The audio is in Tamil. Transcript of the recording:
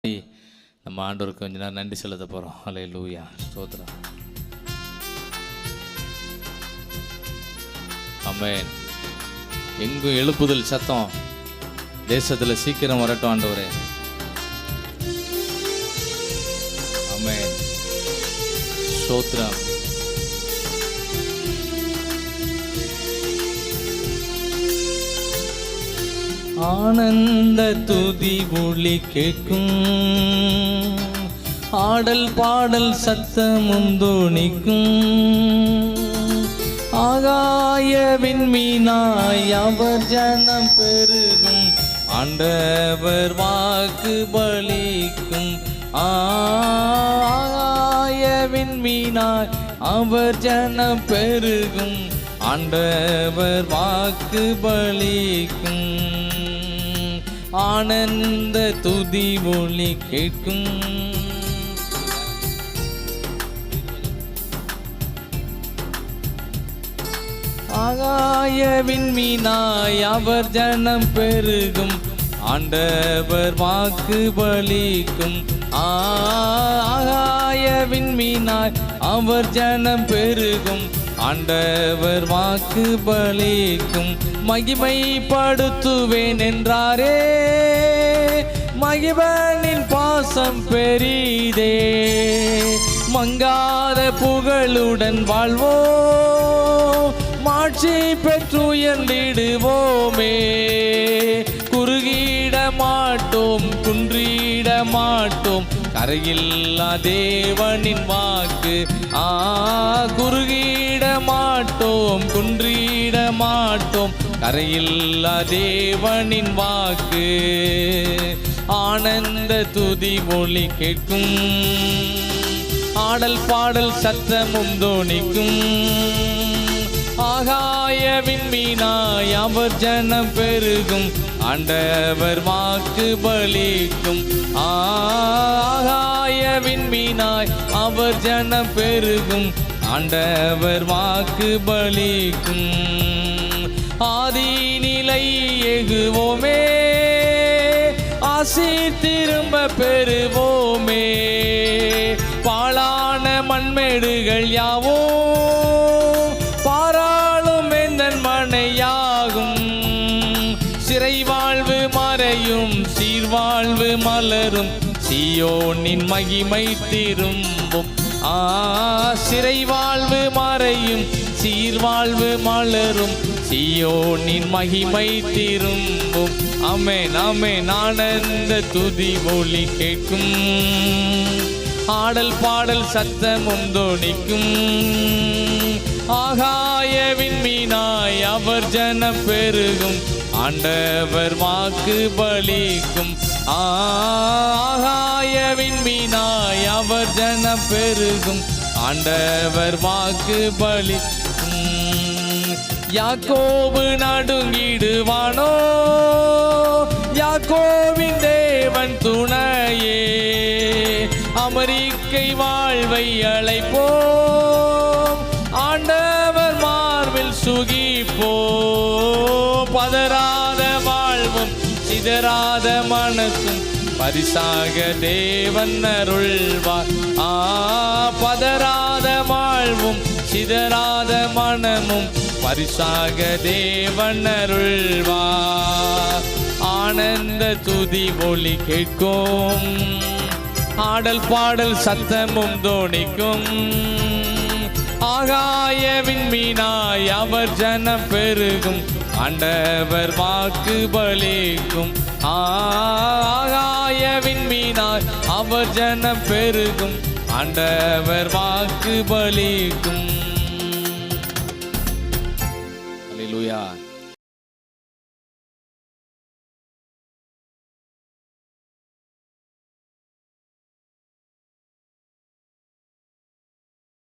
நம்ம ஆண்டவருக்கு கொஞ்ச நேரம் நன்றி செலுத்த போகிறோம். அல்லேலூயா, ஸ்தோத்திரம். ஆமென். எங்கும் எழுப்புதல் சத்தம் தேசத்தில் சீக்கிரம் வரட்டும் ஆண்டவரே. ஆமென், ஸ்தோத்திரம். ஆனந்த துதி ஒலி கேட்கும், ஆடல் பாடல் சத்தமும் தோணிக்கும். ஆகாய விண்மீனாய் அவர் ஜனம் பெருகும், ஆண்டவர் வாக்கு பலிக்கும். ஆகாய விண்மீனாய் அவர் ஜனம் பெருகும், ஆண்டவர் வாக்கு பலிக்கும். ஆனந்த துதி ஒலி கேட்கும். ஆகாய விண்மீனாய் அவர் ஜனம் பெருகும், ஆண்டவர் வாக்கு பலிக்கும். ஆகாய விண்மீனாய் அவர் ஜனம் பெருகும், ஆண்டவர் வாக்கு பலிக்கும். மகிமைப்படுத்துவேன் என்றாரே, மகிழ்வனின் பாசம் பெரிதே. மங்காத புகழுடன் வாழ்வோம், மாட்சி பெற்றுயர்ந்திடுவோமே. குறுகிட மாட்டோம், குன்றிட மாட்டோம், கரையில்லா தேவனின் வாக்கு. குறுகிட மாட்டோம், குன்றிட மாட்டோம், கரையில்லா தேவனின் வாக்கு. ஆனந்த துதி ஒலி கேட்கும், ஆடல் பாடல் சத்தமும் தோணிக்கும். ஆகாய விண்மீனாய் அவர் ஜனம் பெருகும், ஆண்டவர் வாக்கு பலிக்கும். ஆகாய விண்மீனாய் அவர் ஜனம் பெருகும், ஆண்டவர் வாக்கு பலிக்கும். ஆதி நிலை எகுவோமே, ஆசி திரும்ப பெறுவோமே. பாழான மண்மேடுகள் யாவோ பாராளும் எந்தன் மனையாகும். சிறை வாழ்வு மறையும், சீர்வாழ்வு மலரும், சீயோனின் மகிமை திரும்பும். சிறை வாழ்வு மறையும், சீர்வாழ்வு மலரும், சீயோனின் மகிமை திரும்பும். ஆமென், ஆமென். ஆனந்த துதி ஒலி கேட்கும், ஆடல் பாடல் சத்தமும் தோணிக்கும். ஆகாய விண்மீனாய் அவர் ஜனம் பெருகும், ஆண்டவர் வாக்கு பலிக்கும். ஆகாய விண்மீனாய் அவர் ஜனம் பெருகும், ஆண்டவர் வாக்கு பலிக்கும். யாக்கோபு நடுங்கிடுவானோ, யாக்கோவின் தேவன் துணையே. அமெரிக்கை வாழ்வை அழைப்போம், ஆண்டவர் மார்பில் சுகிப்போம். பதறாத வாழ்வும் சிதறாத மனசும் பரிசாக தேவன் அருள்வார். பதறாத வாழ்வும் சிதறாத மனமும் பரிசாக தேவன் அருள்வார். ஆனந்த துதி ஒலி கேட்கும், ஆடல் பாடல் சத்தமும் தோணிக்கும். ஆகாய விண்மீனாய் அவர் ஜனம் பெருகும், ஆண்டவர் வாக்கு பலிக்கும். ஆகாய விண்மீனாய் அவர் ஜனம் பெருகும், ஆண்டவர் வாக்கு பலிக்கும். அல்லேலூயா.